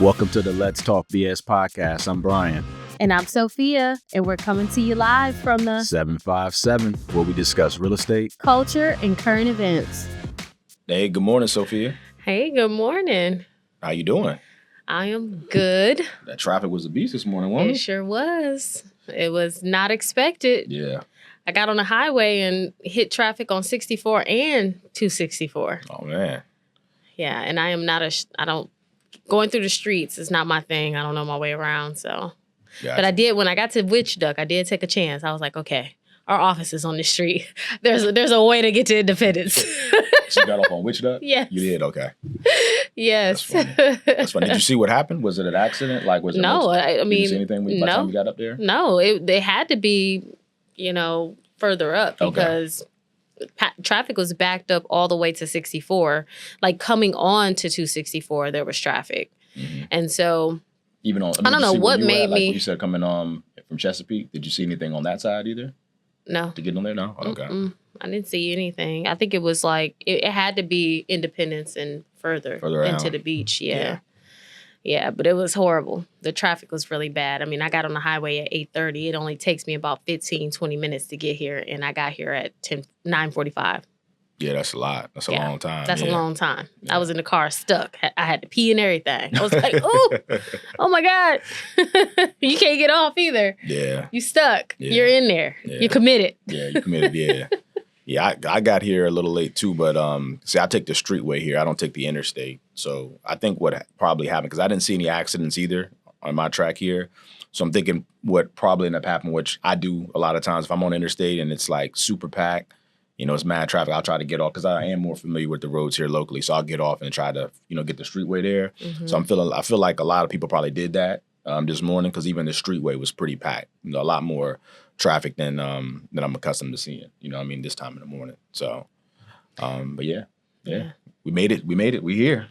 Welcome to the Let's Talk BS podcast. I'm Bryan. And I'm Sofia, and we're coming to you live from the 757, where we discuss real estate, culture, and current events. Hey, good morning, Sofia. Hey, good morning. How you doing? I am good. That traffic was a beast this morning, wasn't it? It sure was. It was not expected. Yeah. I got on the highway and hit traffic on 64 and 264. Oh, man. Yeah, and I am not going through the streets is not my thing. I don't know my way around, so. Gotcha. But I did, when I got to Witch Duck, I did take a chance. I was like, okay, our office is on the street. There's a way to get to Independence. So you got off on Witch Duck? Yes. You did? Okay. Yes. That's funny. Did you see what happened? Was it an accident? Like, was it? No, I mean, did you see anything by the time you got up there? No, they had to be, further up because traffic was backed up all the way to 64. Like coming on to 264, there was traffic. Mm-hmm. And so even on, I don't know what made me. Like you said, coming from Chesapeake, did you see anything on that side either? No. To get on there? No? Okay. I didn't see anything. I think it was like, it had to be Independence and further into the beach. Yeah, but it was horrible. The traffic was really bad. I mean, I got on the highway at 8:30. It only takes me about 15, 20 minutes to get here, and I got here at 9:45. Yeah, that's a lot. That's a long time. That's a long time. Yeah. I was in the car stuck. I had to pee and everything. I was like, oh my God. You can't get off either. Yeah. You stuck. Yeah. You're in there. Yeah. You're committed. Yeah, you committed, yeah. Yeah, I got here a little late too, but see, I take the streetway here. I don't take the interstate. So I think what probably happened, because I didn't see any accidents either on my track here. So I'm thinking what probably ended up happening, which I do a lot of times if I'm on interstate and it's like super packed, it's mad traffic, I'll try to get off because I am more familiar with the roads here locally. So I'll get off and try to, get the streetway there. Mm-hmm. So I feel like a lot of people probably did that this morning because even the streetway was pretty packed. A lot more traffic than I'm accustomed to seeing, this time in the morning. So, but yeah. We made it. We here.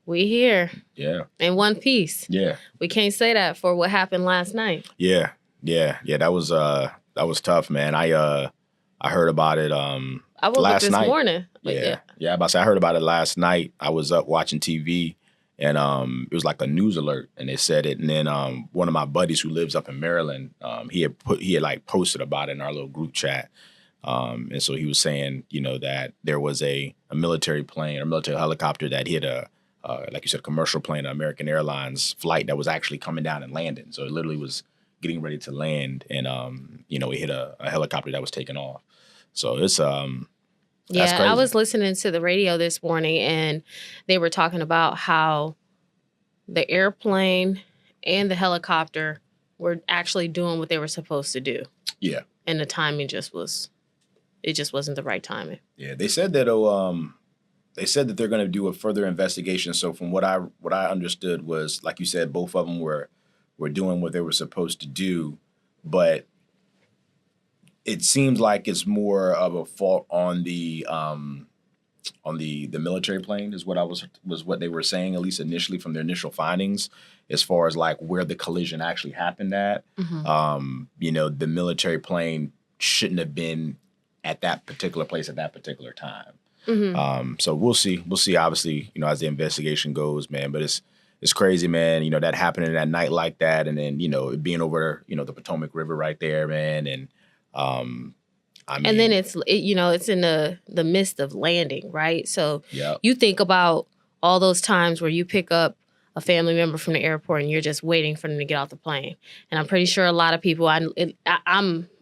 We here. Yeah. In one piece. Yeah. We can't say that for what happened last night. Yeah. That was tough, man. I heard about it I woke up this morning. Yeah. I about to say I heard about it last night. I was up watching TV and it was like a news alert and they said it. And then one of my buddies who lives up in Maryland, he had posted about it in our little group chat. And so he was saying, that there was a military plane or military helicopter that hit like you said, a commercial plane, an American Airlines flight that was actually coming down and landing. So it literally was getting ready to land and, it hit a helicopter that was taking off. So it's, that's crazy. I was listening to the radio this morning and they were talking about how the airplane and the helicopter were actually doing what they were supposed to do. Yeah. And the timing just wasn't the right timing. Yeah. They said that, they're going to do a further investigation. So from what I understood was, like you said, both of them were doing what they were supposed to do, but it seems like it's more of a fault on the military plane is was what they were saying, at least initially from their initial findings, as far as like where the collision actually happened at. Mm-hmm. The military plane shouldn't have been at that particular place at that particular time. Mm-hmm. So we'll see. Obviously, as the investigation goes, man. But it's crazy, man. That happening that night like that, and then it being over, the Potomac River right there, man, and. And then it's in the midst of landing, right? So yep. You think about all those times where you pick up a family member from the airport and you're just waiting for them to get off the plane. And I'm pretty sure a lot of people,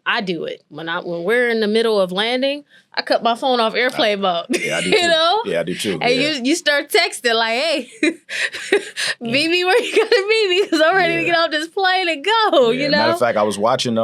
I do it when we're in the middle of landing. I cut my phone off airplane mode. Yeah, I do too. Yeah, I do too. And you start texting like, "Hey, meet me where you gotta meet me because I'm ready to get off this plane and go." Matter of fact, I was watching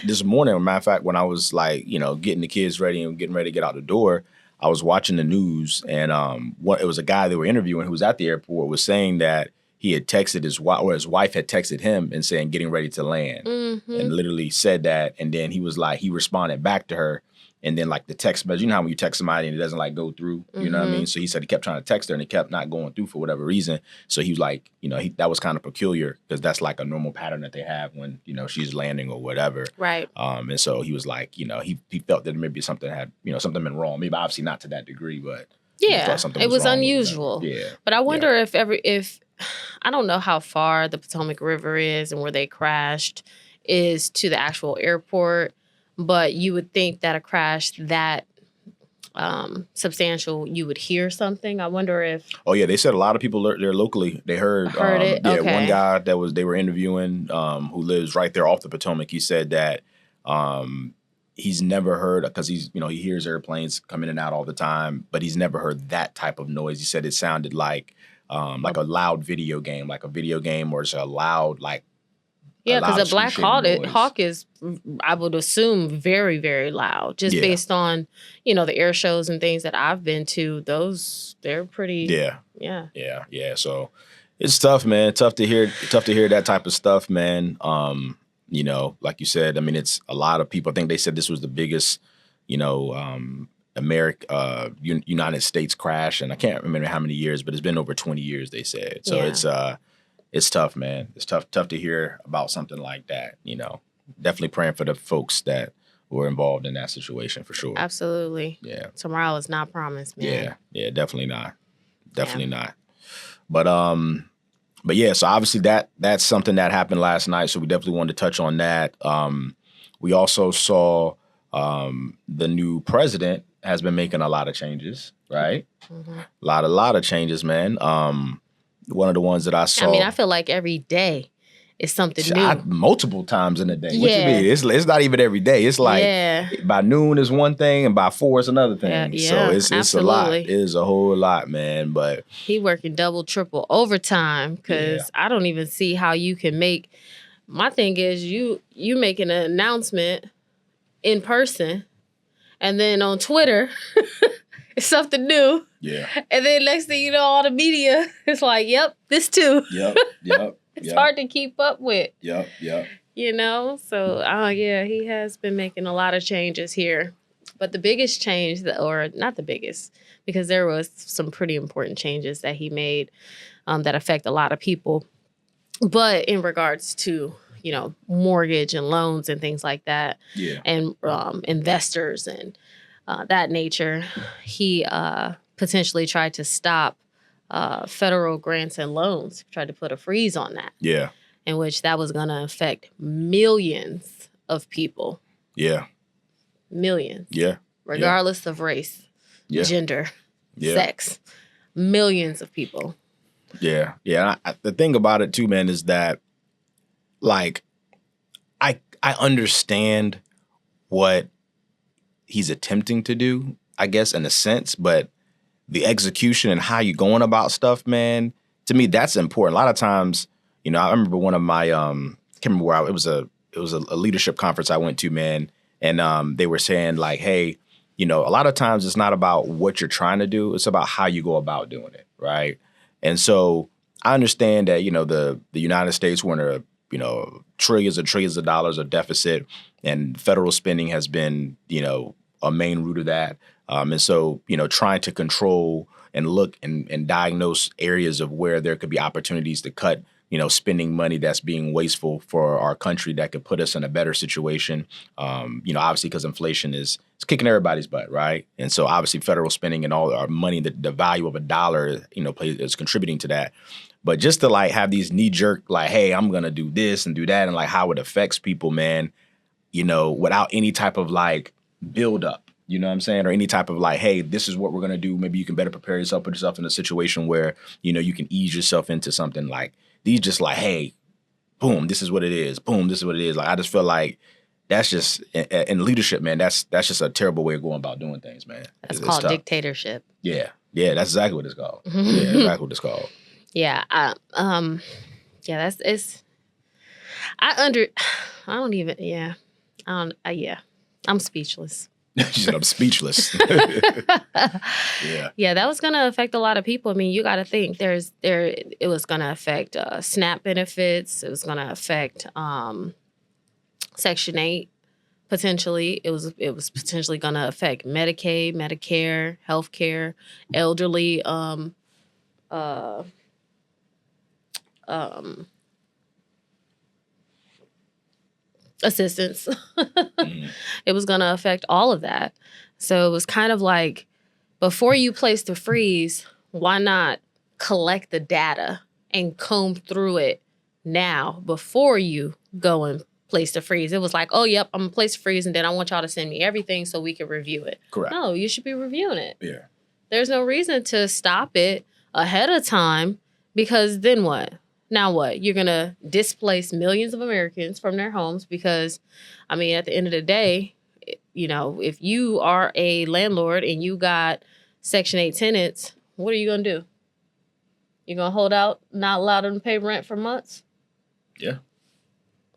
this morning. Matter of fact, when I was like, getting the kids ready and getting ready to get out the door, I was watching the news and it was a guy they were interviewing who was at the airport was saying that he had texted his wife, or his wife had texted him and saying, getting ready to land. Mm-hmm. And literally said that. And then he was like, he responded back to her. And then like the text message, how when you text somebody and it doesn't like go through, you know what I mean? So he said he kept trying to text her and it kept not going through for whatever reason. So he was like, that was kind of peculiar because that's like a normal pattern that they have when, she's landing or whatever. Right. And so he was like, he felt that maybe something had, something been wrong. Maybe obviously not to that degree, but yeah, it was unusual. Yeah. But I wonder if I don't know how far the Potomac River is and where they crashed is to the actual airport, but you would think that a crash that substantial, you would hear something. I wonder if. Oh yeah, they said a lot of people there locally. They heard it. Yeah, okay. One guy they were interviewing who lives right there off the Potomac. He said that he's never heard, because he hears airplanes come in and out all the time, but he's never heard that type of noise. He said it sounded like a loud video game, like a video game, or it's a loud Yeah, because a Black Hawk is, I would assume, very, very loud. Just based on, the air shows and things that I've been to. They're pretty. Yeah. So it's tough, man. Tough to hear that type of stuff, man. Like you said, I mean, it's a lot of people. I think they said this was the biggest, United States crash, and I can't remember how many years, but it's been over 20 years. They said so. It's tough, man. It's tough to hear about something like that. Definitely praying for the folks that were involved in that situation for sure. Absolutely. Yeah. Tomorrow is not promised, man. Yeah, definitely not. Definitely not. But yeah, so obviously that's something that happened last night. So we definitely wanted to touch on that. We also saw the new president has been making a lot of changes, right? Mm-hmm. A lot of changes, man. One of the ones that I saw. I mean, I feel like every day is something new. Multiple times in a day. What you mean? It's not even every day. It's like by noon is one thing and by 4 is another thing. Yeah, so it's a lot. It is a whole lot, man. But he working double, triple overtime because I don't even see how you can make. My thing is you make an announcement in person, and then on Twitter. It's something new. Yeah. And then next thing you know, all the media is like, yep, this too. Yep. It's hard to keep up with. Yep. So, he has been making a lot of changes here. But the biggest change, or not the biggest, because there was some pretty important changes that he made that affect a lot of people. But in regards to, mortgage and loans and things like that, and investors and that nature, he potentially tried to stop federal grants and loans, tried to put a freeze on that. Yeah. In which that was going to affect millions of people. Yeah. Millions. Yeah. Regardless of race, gender, sex. Millions of people. Yeah. Yeah. The thing about it too, man, is that I understand what he's attempting to do, I guess, in a sense, but the execution and how you're going about stuff, man, to me, that's important. A lot of times, I remember one of my, can't remember where it was a leadership conference I went to, man, and they were saying like, hey, a lot of times it's not about what you're trying to do, it's about how you go about doing it, right? And so I understand that, the United States were in a, trillions and trillions of dollars of deficit, and federal spending has been, a main root of that. And so, trying to control and look and diagnose areas of where there could be opportunities to cut, spending money that's being wasteful for our country that could put us in a better situation. Obviously, because inflation it's kicking everybody's butt, right? And so obviously federal spending and all our money, the value of a dollar, is contributing to that. But just to have these knee jerk, hey, I'm going to do this and do that, and how it affects people, man, without any type of build up, you know what I'm saying? Or any type of hey, this is what we're going to do. Maybe you can better prepare yourself, put yourself in a situation where, you can ease yourself into something these just hey, boom, this is what it is. Boom, this is what it is. I just feel like that's just in leadership, man. That's just a terrible way of going about doing things, man. That's called dictatorship. Yeah, that's exactly what it's called. Yeah, exactly what it's called. Yeah, I'm speechless. She said, I'm speechless. Yeah, that was going to affect a lot of people. I mean, you got to think it was going to affect SNAP benefits. It was going to affect Section 8 potentially. It was potentially going to affect Medicaid, Medicare, healthcare, elderly assistance. It was going to affect all of that. So it was kind of before you place the freeze, why not collect the data and comb through it now before you go and place the freeze. It was like, oh, yep, I'm going to place the freeze, and then I want y'all to send me everything so we can review it. Correct. No, you should be reviewing it. Yeah. There's no reason to stop it ahead of time, because then what? Now what? You're going to displace millions of Americans from their homes because, I mean, at the end of the day, you know, if you are a landlord and you got Section 8 tenants, what are you going to do? You're going to hold out, not allow them to pay rent for months? Yeah.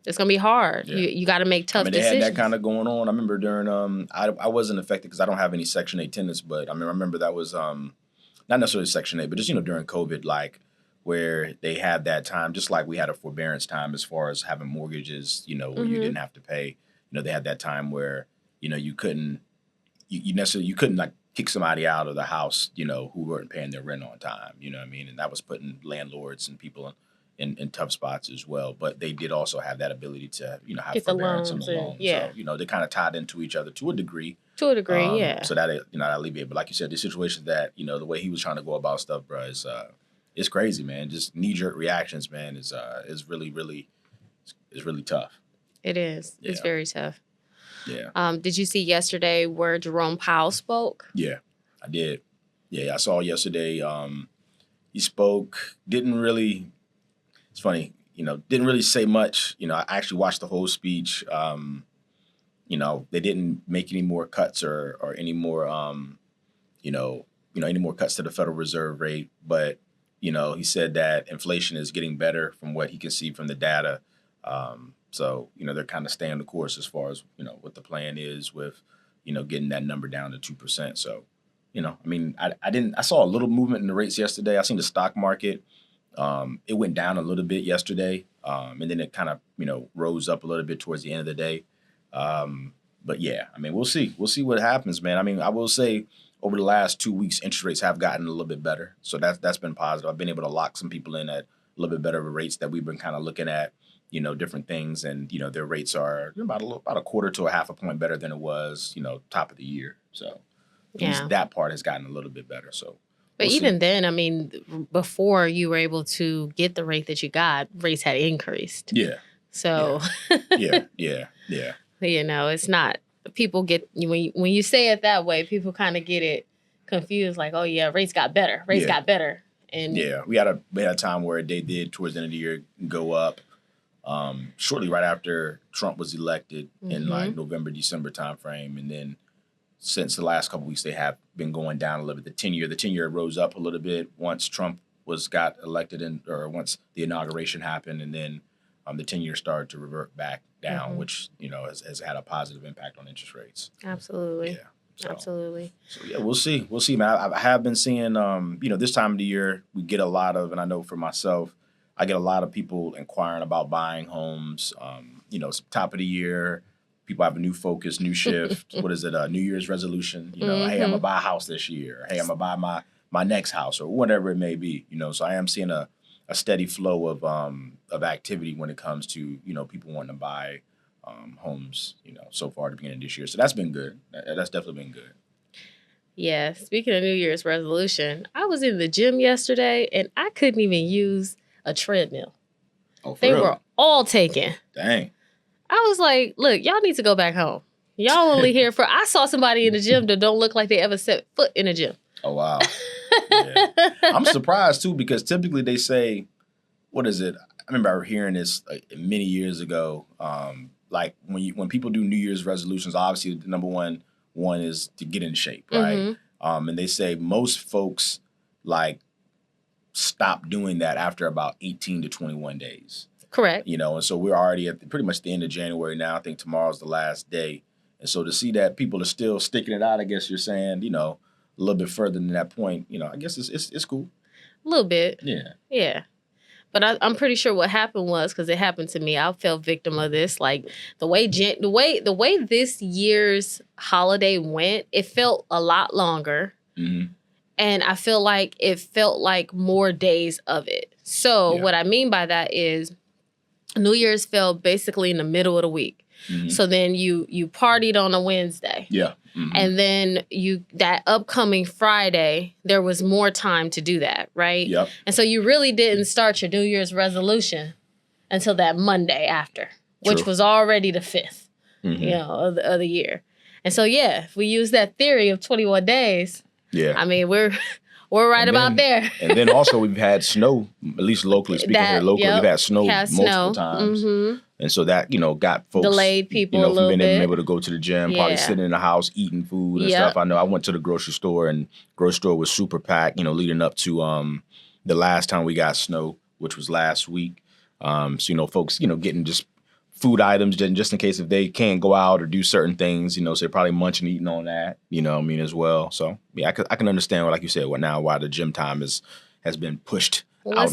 It's going to be hard. Yeah. You got to make tough decisions. They had that kind of going on. I remember during, I wasn't affected because I don't have any Section 8 tenants, but I mean, I remember that was not necessarily Section 8, but just, you know, during COVID, like where they had that time, just like we had a forbearance time as far as having mortgages, you know, where you didn't have to pay. You know, they had that time where, you know, you couldn't like kick somebody out of the house, you know, who weren't paying their rent on time, you know what I mean? And that was putting landlords and people in tough spots as well. But they did also have that ability to, you know, have forbearance on the loans. Yeah. So, you know, they kind of tied into each other to a degree. Yeah. So that, you know, that alleviated. But like you said, the situation that, you know, the way he was trying to go about stuff, bro, is it's crazy, man. Just knee-jerk reactions, man, is really, really, is really tough. It is. Yeah. It's very tough. Yeah. Did you see yesterday where Jerome Powell spoke? Yeah, I did. Yeah, I saw yesterday. He spoke, didn't really, it's funny, you know, didn't really say much. You know, I actually watched the whole speech. You know, they didn't make any more cuts or any more, any more cuts to the Federal Reserve rate. But, you know, he said that inflation is getting better from what he can see from the data. So, you know, they're kind of staying the course as far as, you know, what the plan is with, you know, getting that number down to 2%. So, you know, I mean, I saw a little movement in the rates yesterday. I seen the stock market. It went down a little bit yesterday. And then it kind of, you know, rose up a little bit towards the end of the day. But yeah, I mean, we'll see. We'll see what happens, man. I mean, I will say over the last 2 weeks, interest rates have gotten a little bit better. So that's been positive. I've been able to lock some people in at a little bit better rates that we've been kind of looking at, you know, different things. And, you know, their rates are about a quarter to a half a point better than it was, you know, top of the year. So at least that part has gotten a little bit better. So. But even then, I mean, before you were able to get the rate that you got, rates had increased. Yeah. So. Yeah. You know, it's not, people get, when you say it that way, people kind of get it confused, like, oh yeah, rates got better. Rates got better. And yeah, we had a time where they did towards the end of the year go up. Shortly right after Trump was elected in like November, December timeframe. And then since the last couple of weeks, they have been going down a little bit. The 10-year rose up a little bit once Trump got elected or once the inauguration happened. And then the 10-year started to revert back down, which, you know, has had a positive impact on interest rates. Absolutely. Yeah. So, absolutely. So yeah, we'll see. We'll see, man. I have been seeing, you know, this time of the year, we get a lot of, and I know for myself, I get a lot of people inquiring about buying homes. You know, it's top of the year. People have a new focus, new shift. What is it? New Year's resolution. You know, hey, I'm gonna buy a house this year. Hey, I'm gonna buy my next house or whatever it may be. You know, so I am seeing a steady flow of activity when it comes to, you know, people wanting to buy homes. You know, so far at the beginning of this year. So that's been good. That's definitely been good. Yeah. Speaking of New Year's resolution, I was in the gym yesterday and I couldn't even use a treadmill. Oh, for they real? were all taken. Dang. I was like, look, y'all need to go back home. Y'all only here for, I saw somebody in the gym that don't look like they ever set foot in a gym. Oh, wow. Yeah. I'm surprised, too, because typically they say, what is it? I remember hearing this many years ago. Like when people do New Year's resolutions, obviously the number one is to get in shape, right? And they say most folks like stop doing that after about 18 to 21 days. Correct. You know, and so we're already at pretty much the end of January now. I think tomorrow's the last day. And so to see that people are still sticking it out, I guess you're saying, you know, a little bit further than that point, you know, I guess it's cool. A little bit. Yeah. Yeah. But I'm pretty sure what happened was, because it happened to me, I fell victim of this. Like the way this year's holiday went, it felt a lot longer. And I feel like it felt like more days of it. So what I mean by that is New Year's fell basically in the middle of the week. Mm-hmm. So then you partied on a Wednesday. Yeah. Mm-hmm. And then that upcoming Friday, there was more time to do that, right? Yep. And so you really didn't start your New Year's resolution until that Monday after, which was already the 5th, of the year. And so, if we use that theory of 21 days, I mean, we're right about there. And then also we've had snow, at least locally speaking here locally, we've had snow multiple times. Mm-hmm. And so that, got folks delayed people a little from bit. being able to go to the gym, probably sitting in the house eating food and stuff. I know I went to the grocery store and grocery store was super packed, leading up to the last time we got snow, which was last week. So, folks, getting just food items just in case if they can't go out or do certain things, so they're probably munching, eating on that, as well. So, I can understand, like you said, why the gym time has been pushed. Let's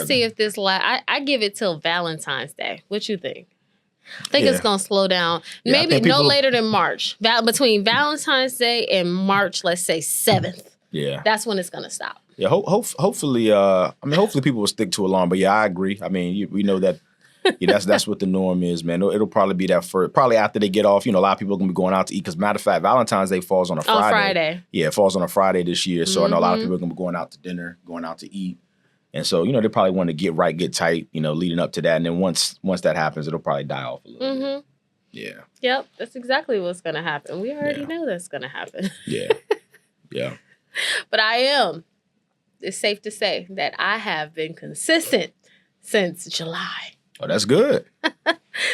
see if this I give it till Valentine's Day. What you think? I think it's gonna slow down. Maybe no later than March. Between Valentine's Day and March, let's say 7th. Yeah, that's when it's gonna stop. Yeah, hopefully. Hopefully people will stick to it long. But yeah, I agree. I mean, we know that. Yeah, that's what the norm is, man. It'll probably be that probably after they get off. A lot of people are gonna be going out to eat. Because matter of fact, Valentine's Day falls on a Friday. On Friday. Yeah, it falls on a Friday this year. So I know a lot of people are gonna be going out to dinner, going out to eat. And so, they probably want to get tight, leading up to that. And then once that happens, it'll probably die off a little bit. Yeah. Yep, that's exactly what's going to happen. We already know that's going to happen. Yeah. Yeah. But it's safe to say that I have been consistent since July. Oh, that's good.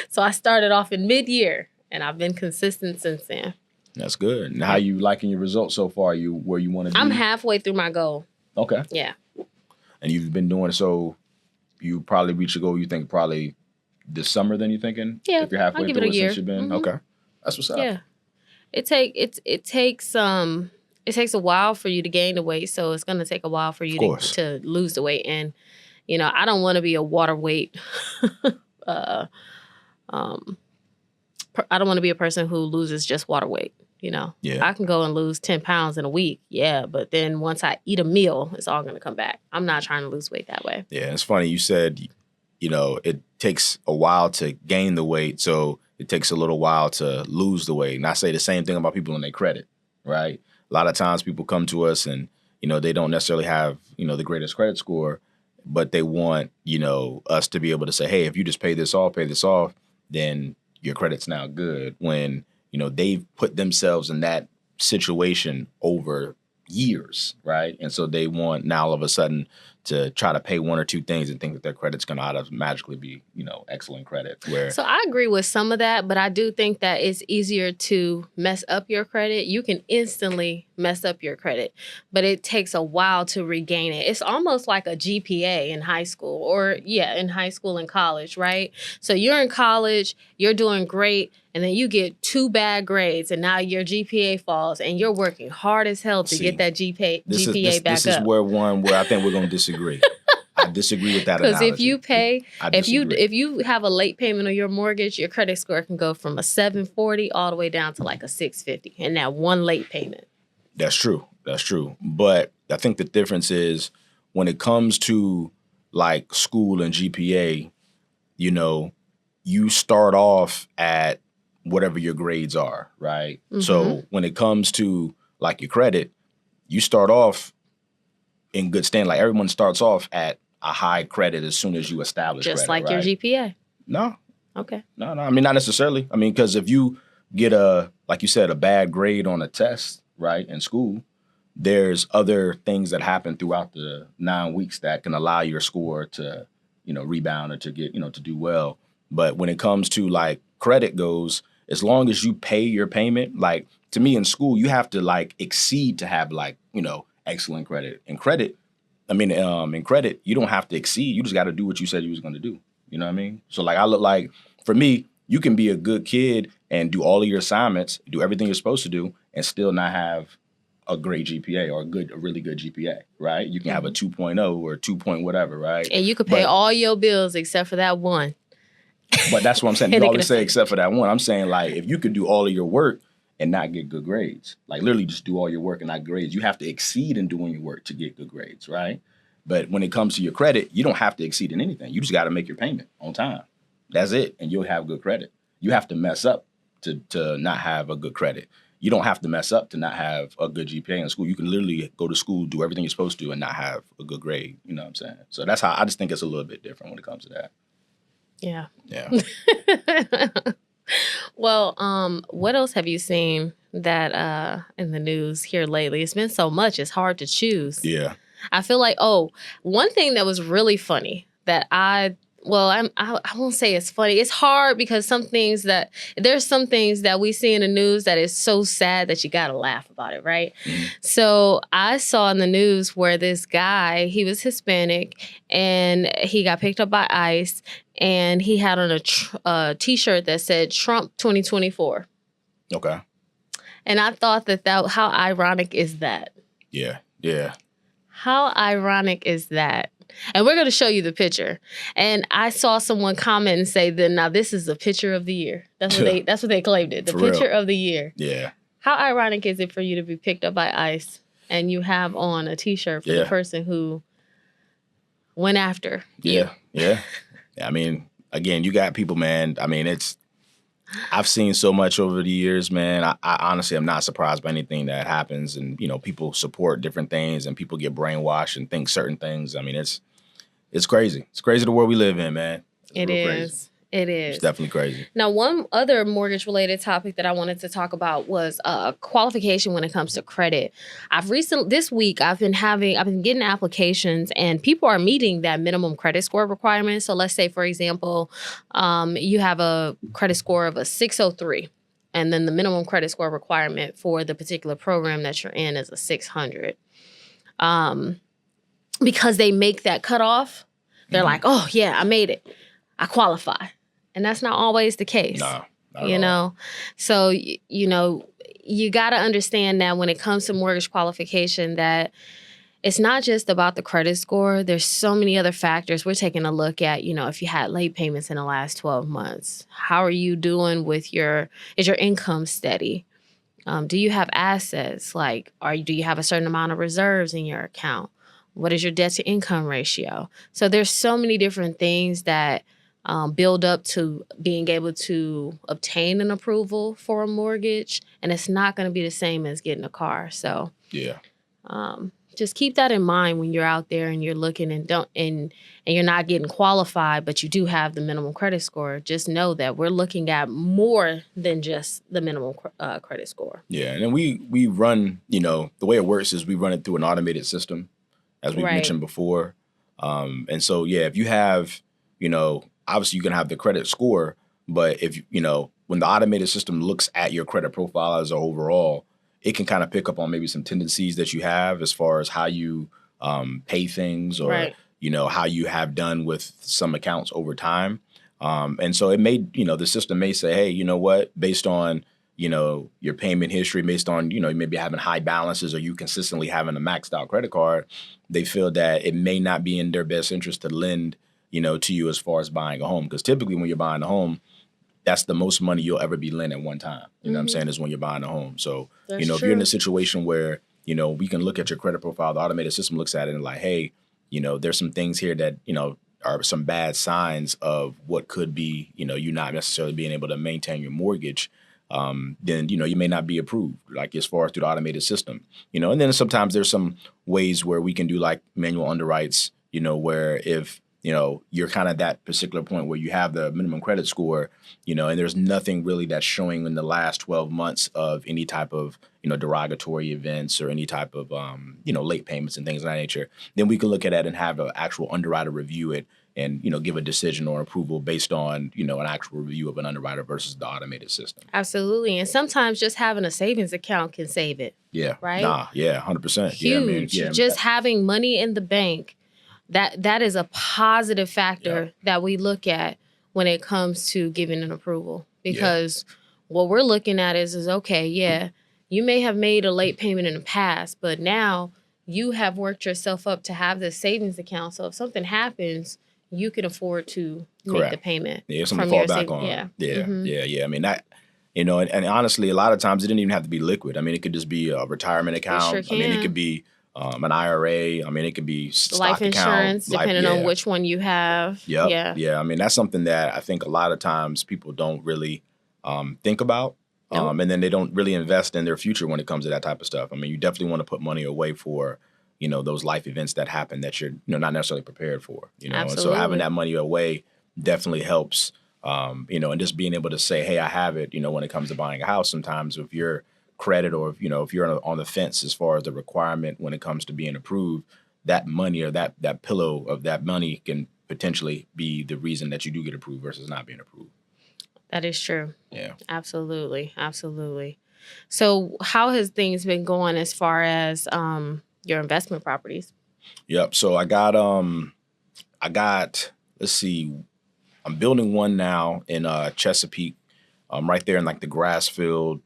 So I started off in mid-year, and I've been consistent since then. That's good. And how you liking your results so far? You where you want to be? I'm halfway through my goal. Okay. Yeah. And you've been doing so. You probably reach a goal. You think probably this summer? Then you thinking? Yeah. If you're halfway through it since you've been okay. That's what's up. Yeah. It takes a while for you to gain the weight, so it's gonna take a while for you to lose the weight. And I don't want to be a water weight. I don't want to be a person who loses just water weight. Yeah. I can go and lose 10 pounds in a week. Yeah. But then once I eat a meal, it's all going to come back. I'm not trying to lose weight that way. Yeah. It's funny. You said, it takes a while to gain the weight. So it takes a little while to lose the weight. And I say the same thing about people in their credit, right? A lot of times people come to us and, they don't necessarily have, the greatest credit score, but they want, us to be able to say, hey, if you just pay this off, then your credit's now good. When they've put themselves in that situation over years, right? And so they want now all of a sudden to try to pay one or two things and think that their credit's going to automatically be, excellent credit. So I agree with some of that, but I do think that it's easier to mess up your credit. You can instantly mess up your credit, but it takes a while to regain it. It's almost like a GPA in high school in high school and college, right? So you're in college, you're doing great, and then you get 2 bad grades, and now your GPA falls, and you're working hard as hell to get that GPA back up. This is where I think we're going to disagree. I disagree with that analogy. Because if you have a late payment on your mortgage, your credit score can go from a 740 all the way down to like a 650, and that one late payment. That's true. But I think the difference is when it comes to like school and GPA, you start off at whatever your grades are, right? Mm-hmm. So when it comes to like your credit, you start off in good standing. Like everyone starts off at a high credit as soon as you establish just credit, like right? your GPA. No. Okay. No. I mean, not necessarily. I mean, because if you get like you said, a bad grade on a test, right, in school, there's other things that happen throughout the 9 weeks that can allow your score to, rebound or to get, to do well. But when it comes to like credit goes, as long as you pay your payment, like to me in school, you have to like exceed to have like, excellent credit. In credit, you don't have to exceed. You just got to do what you said you was going to do. You know what I mean? So like for me, you can be a good kid and do all of your assignments, do everything you're supposed to do, and still not have a great GPA or a really good GPA, right? You can have a 2.0 or 2 point whatever, right? And you could pay all your bills except for that one. But that's what I'm saying. You always say except for that one. I'm saying like if you could do all of your work and not get good grades, like literally just do all your work and not grades, you have to exceed in doing your work to get good grades, right? But when it comes to your credit, you don't have to exceed in anything. You just got to make your payment on time. That's it. And you'll have good credit. You have to mess up to not have a good credit. You don't have to mess up to not have a good GPA in school. You can literally go to school, do everything you're supposed to, and not have a good grade. You know what I'm saying? So that's how I just think it's a little bit different when it comes to that. Yeah. Yeah. Well, what else have you seen that in the news here lately? It's been so much, it's hard to choose. Yeah. I feel like, one thing that was really funny that I won't say it's funny. It's hard because there's some things that we see in the news that is so sad that you gotta laugh about it, right? Mm-hmm. So I saw in the news where this guy, he was Hispanic, and he got picked up by ICE, and he had on a T-shirt that said Trump 2024. Okay. And I thought how ironic is that? Yeah. Yeah. How ironic is that? And we're going to show you the picture. And I saw someone comment and say that now this is the picture of the year. That's what they claimed it. The For picture real. of the year. Yeah. How ironic is it for you to be picked up by ICE and you have on a T-shirt for the person who went after you? Yeah. I mean, again, you got people, man. I mean, I've seen so much over the years, man. I honestly am not surprised by anything that happens. And, people support different things and people get brainwashed and think certain things. I mean, it's crazy. It's crazy the world we live in, man. It is. Crazy. It is. It's definitely crazy. Now, one other mortgage-related topic that I wanted to talk about was qualification when it comes to credit. This week, I've been getting applications, and people are meeting that minimum credit score requirement. So let's say, for example, you have a credit score of a 603, and then the minimum credit score requirement for the particular program that you're in is a 600. Because they make that cutoff, they're like, oh, yeah, I made it. I qualify. And that's not always the case. No, you know? So, you got to understand that when it comes to mortgage qualification that it's not just about the credit score. There's so many other factors. We're taking a look at, if you had late payments in the last 12 months. How are you doing is your income steady? Do you have assets? Like, do you have a certain amount of reserves in your account? What is your debt to income ratio? So there's so many different things that build up to being able to obtain an approval for a mortgage. And it's not going to be the same as getting a car. So yeah, just keep that in mind when you're out there and you're looking and you're not getting qualified, but you do have the minimum credit score. Just know that we're looking at more than just the minimum credit score. Yeah, and then we run, the way it works is we run it through an automated system, as we mentioned before. And so, if you have, obviously you can have the credit score, but if, when the automated system looks at your credit profile as a overall, it can kind of pick up on maybe some tendencies that you have as far as how you pay things or, how you have done with some accounts over time. And so it may, the system may say, hey, you know what, based on, your payment history, based on, maybe having high balances or you consistently having a maxed out credit card, they feel that it may not be in their best interest to lend, to you as far as buying a home. Because typically when you're buying a home, that's the most money you'll ever be lent at one time. You know what I'm saying, is when you're buying a home. So, that's if you're in a situation where, we can look at your credit profile, the automated system looks at it and like, hey, there's some things here that, are some bad signs of what could be, you not necessarily being able to maintain your mortgage. Then, you may not be approved, like as far as through the automated system, and then sometimes there's some ways where we can do like manual underwrites, where if, you're kind of that particular point where you have the minimum credit score, and there's nothing really that's showing in the last 12 months of any type of, derogatory events or any type of, late payments and things of that nature, then we can look at that and have an actual underwriter review it and, give a decision or approval based on, an actual review of an underwriter versus the automated system. Absolutely. And sometimes just having a savings account can save it. Yeah. Right? 100%. Huge. Yeah, just having money in the bank, that is a positive factor that we look at when it comes to giving an approval. Because what we're looking at is okay, you may have made a late payment in the past, but now you have worked yourself up to have this savings account. So if something happens, you can afford to make the payment. Yeah, something to fall back on. Yeah. I mean, that, and honestly, a lot of times it didn't even have to be liquid. I mean, it could just be a retirement account. It sure can. I mean, it could be, an IRA. I mean, it could be stock life insurance, account, depending on which one you have. Yep. Yeah. I mean, that's something that I think a lot of times people don't really think about. Nope. And then they don't really invest in their future when it comes to that type of stuff. I mean, you definitely want to put money away for, those life events that happen that you're, not necessarily prepared for, Absolutely. And so having that money away definitely helps, and just being able to say, hey, I have it, when it comes to buying a house. Sometimes if you're credit or, if you're on the fence as far as the requirement when it comes to being approved, that money or that pillow of that money can potentially be the reason that you do get approved versus not being approved. That is true. Yeah. Absolutely. Absolutely. So how has things been going as far as your investment properties? Yep. So I got, let's see, I'm building one now in Chesapeake, right there in like the Grassfield,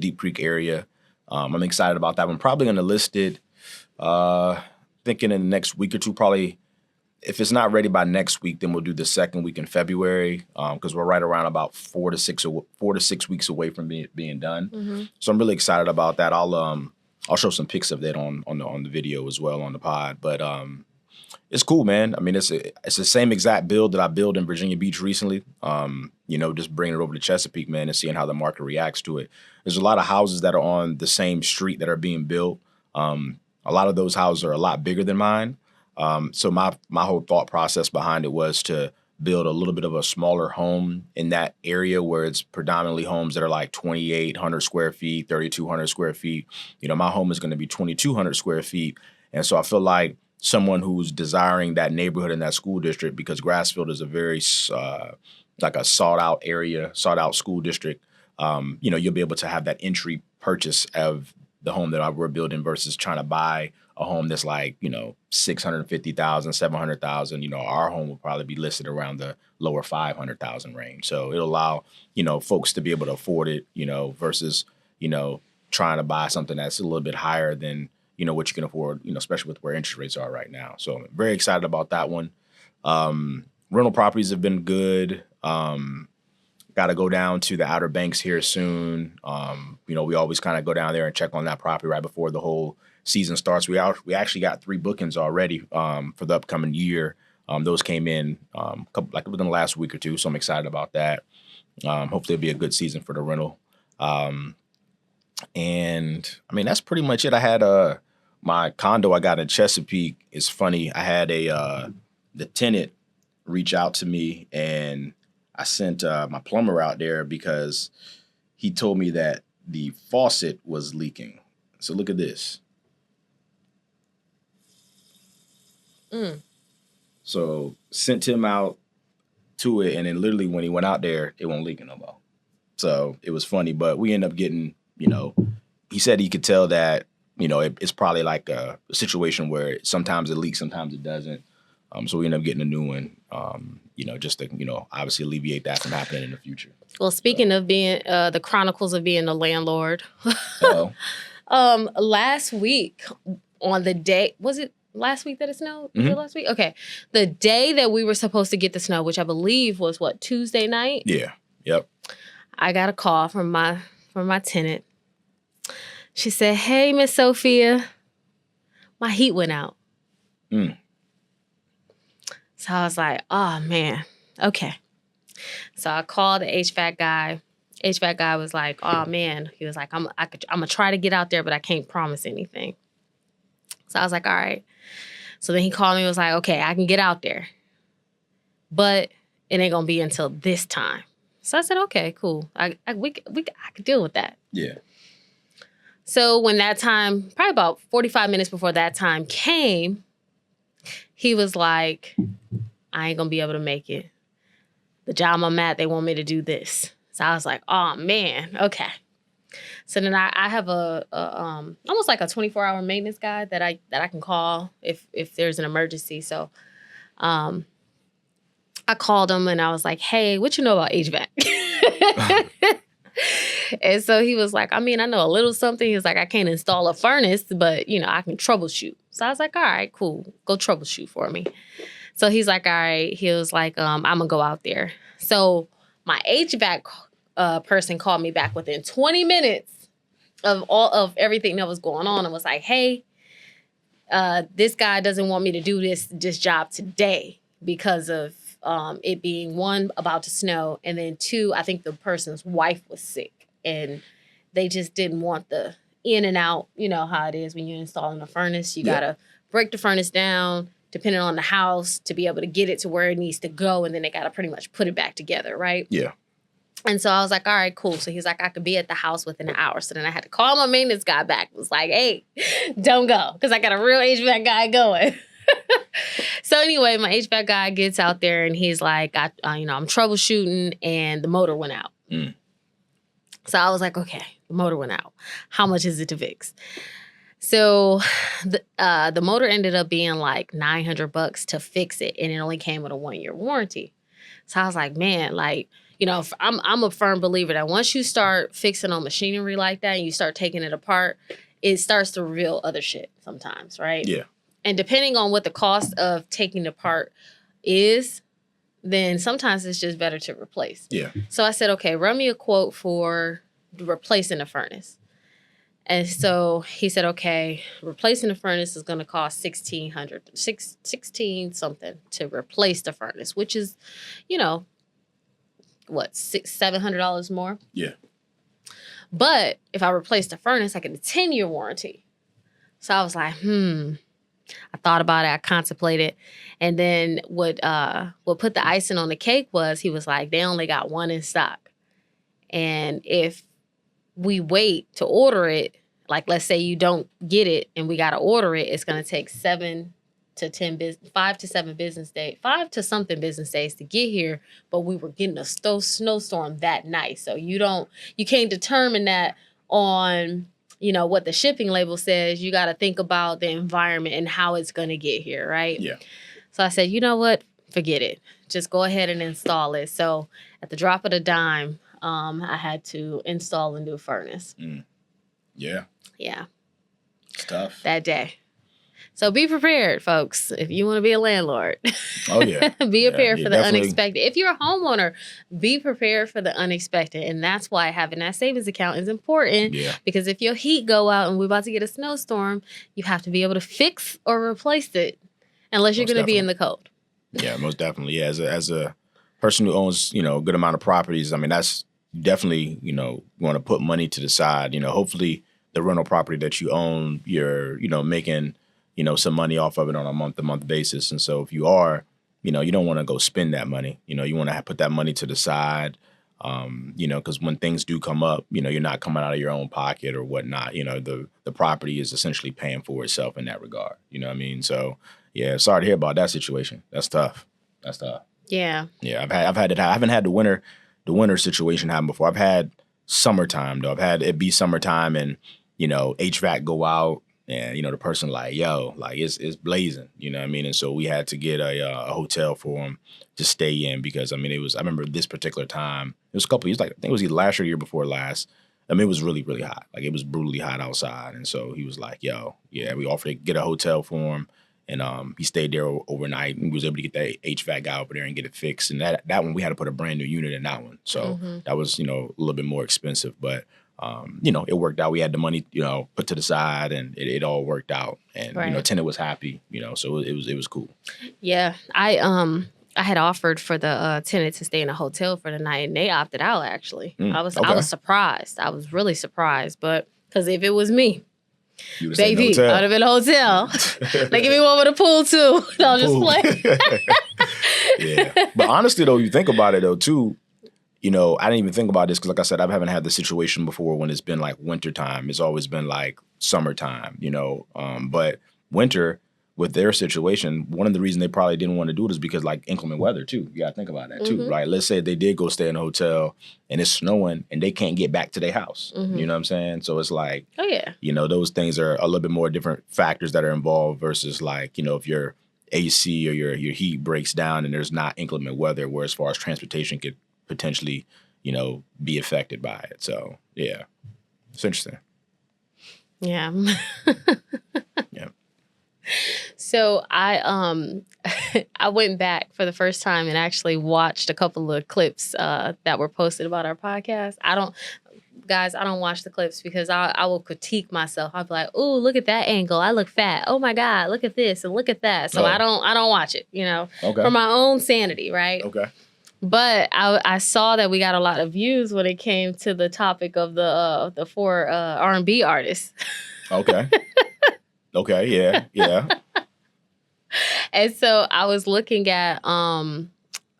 Deep Creek area. I'm excited about that one. Probably going to list it, thinking in the next week or two, probably. If it's not ready by next week, then we'll do the second week in February, because we're right around about 4 to 6 weeks away from being done. Mm-hmm. So I'm really excited about that. I'll show some pics of that on the video as well on the pod. But it's cool, man. I mean, it's the same exact build that I built in Virginia Beach recently. Just bringing it over to Chesapeake, man, and seeing how the market reacts to it. There's a lot of houses that are on the same street that are being built. A lot of those houses are a lot bigger than mine. So my whole thought process behind it was to build a little bit of a smaller home in that area where it's predominantly homes that are like 2,800 square feet, 3,200 square feet. My home is going to be 2,200 square feet. And so I feel like someone who's desiring that neighborhood in that school district, because Grassfield is a very like a sought out area, sought out school district, you'll be able to have that entry purchase of the home that we're building versus trying to buy a home that's like, $650,000, $700,000. Our home will probably be listed around the lower $500,000 range. So it'll allow, folks to be able to afford it, versus, trying to buy something that's a little bit higher than, what you can afford, especially with where interest rates are right now. So I'm very excited about that one. Rental properties have been good. Got to go down to the Outer Banks here soon. We always kind of go down there and check on that property right before the whole season starts. We actually got 3 bookings already for the upcoming year. Those came in within the last week or two, so I'm excited about that. Hopefully it'll be a good season for the rental. And I mean, that's pretty much it. I had my condo I got in Chesapeake. It's funny. I had the tenant reach out to me, and I sent my plumber out there because he told me that the faucet was leaking. So look at this. So sent him out to it, and then literally when he went out there, it won't leak no more. So it was funny, but we ended up getting, he said he could tell that, it's probably like a situation where sometimes it leaks, sometimes it doesn't. So we ended up getting a new one, just to, obviously alleviate that from happening in the future. Well, speaking of being the chronicles of being a landlord, last week on the day, was it last week that it snowed? Was it last week? Okay. The day that we were supposed to get the snow, which I believe was Tuesday night? Yeah. Yep. I got a call from my tenant. She said, "Hey, Miss Sofia, my heat went out." So I was like, "Oh man, okay." So I called the HVAC guy. HVAC guy was like, "Oh man," he was like, "I'm gonna try to get out there, but I can't promise anything." So I was like, "All right." So then he called me and was like, "Okay, I can get out there, but it ain't gonna be until this time." So I said, "Okay, cool. I could deal with that." Yeah. So when that time, probably about 45 minutes before that time came, he was like, "I ain't gonna be able to make it. The job I'm at, they want me to do this." So I was like, "Oh man, okay." So then I have a almost like a 24-hour maintenance guy that I can call if there's an emergency. So I called him and I was like, "Hey, what you know about HVAC?" And so he was like, "I mean, I know a little something." He was like, "I can't install a furnace, but I can troubleshoot." So I was like, "All right, cool. Go troubleshoot for me." So he's like, "All right." He was like, "I'm gonna go out there." So my HVAC person called me back within 20 minutes of all of everything that was going on and was like, "Hey, this guy doesn't want me to do this job today because of it being, one, about to snow, and then two, I think the person's wife was sick, and they just didn't want the in and out. You know how it is when you're installing a furnace. You got to break the furnace down, depending on the house, to be able to get it to where it needs to go, and then they got to pretty much put it back together, right? Yeah. And so I was like, all right, cool. So he's like, I could be at the house within an hour. So then I had to call my maintenance guy back. It was like, hey, don't go, because I got a real HVAC guy going. So anyway, my HVAC guy gets out there and he's like, I'm troubleshooting and the motor went out. So I was like, okay, the motor went out. How much is it to fix? So the motor ended up being like $900 to fix it, and it only came with a 1-year warranty. So I was like, man, like, I'm a firm believer that once you start fixing on machinery like that and you start taking it apart, it starts to reveal other shit sometimes, right? Yeah. And depending on what the cost of taking it apart is, then sometimes it's just better to replace. Yeah. So I said, okay, run me a quote for replacing the furnace. And so he said, okay, replacing the furnace is going to cost $16 something to replace the furnace, which is, $700 more. Yeah. But if I replace the furnace, I get a 10-year warranty. So I was like, I thought about it. I contemplated. And then what put the icing on the cake was, he was like, they only got one in stock. And if we wait to order it, like let's say you don't get it and we got to order it, it's going to take 5 to 7 business days, 5 to something business days to get here. But we were getting a snowstorm that night. So you can't determine that on, what the shipping label says. You got to think about the environment and how it's going to get here, right? Yeah. So I said, you know what? Forget it. Just go ahead and install it. So at the drop of a dime, I had to install a new furnace. Yeah. Yeah. It's tough. That day. So be prepared, folks, if you want to be a landlord. Oh, yeah. Be prepared for the unexpected. If you're a homeowner, be prepared for the unexpected. And that's why having that savings account is important. Yeah. Because if your heat go out and we're about to get a snowstorm, you have to be able to fix or replace it unless you're going to be in the cold. Yeah, most definitely. Yeah, as a person who owns, a good amount of properties, I mean, that's definitely, want to put money to the side. Hopefully the rental property that you own, you're, making, some money off of it on a month-to-month basis. And so if you are, you don't want to go spend that money. You want to put that money to the side, because when things do come up, you're not coming out of your own pocket or whatnot. The property is essentially paying for itself in that regard. You know what I mean? So, yeah, sorry to hear about that situation. That's tough. Yeah. Yeah, I've had it. I haven't had the winter situation happen before. I've had summertime though. I've had it be summertime and HVAC go out and the person like, yo, like it's blazing. You know what I mean? And so we had to get a hotel for him to stay in because I remember this particular time. It was a couple years, like I think it was either last year or year before last. I mean, it was really, really hot. Like it was brutally hot outside. And so he was like, yo, yeah, we offered to get a hotel for him. And he stayed there overnight and was able to get that HVAC guy over there and get it fixed. And that one, we had to put a brand new unit in that one. So that was, a little bit more expensive. But, it worked out. We had the money, put to the side and it all worked out. And, tenant was happy, so it was cool. Yeah. I had offered for the tenant to stay in a hotel for the night and they opted out, actually. I was surprised. I was really surprised. But because if it was me, baby, I'd have been a hotel. Like, give me one with a pool, too. I'll just play. Yeah. But honestly, though, you think about it, though, too, I didn't even think about this because, like I said, I haven't had this situation before when it's been, like, wintertime. It's always been, like, summertime, But winter, with their situation, one of the reasons they probably didn't want to do it is because, like, inclement weather, too. You got to think about that, too, right? Let's say they did go stay in a hotel and it's snowing and they can't get back to their house. You know what I'm saying? So it's like, oh, yeah. Those things are a little bit more different factors that are involved versus, like, if your AC or your heat breaks down and there's not inclement weather, where as far as transportation could potentially, be affected by it. So, yeah, it's interesting. Yeah. Yeah. So I went back for the first time and actually watched a couple of clips that were posted about our podcast. guys, I don't watch the clips because I will critique myself. I'll be like, "Ooh, look at that angle. I look fat. Oh my God, look at this and look at that." So I don't watch it, for my own sanity, right? Okay. But I saw that we got a lot of views when it came to the topic of the 4 R&B artists. Okay. Okay. Yeah. And so I was looking at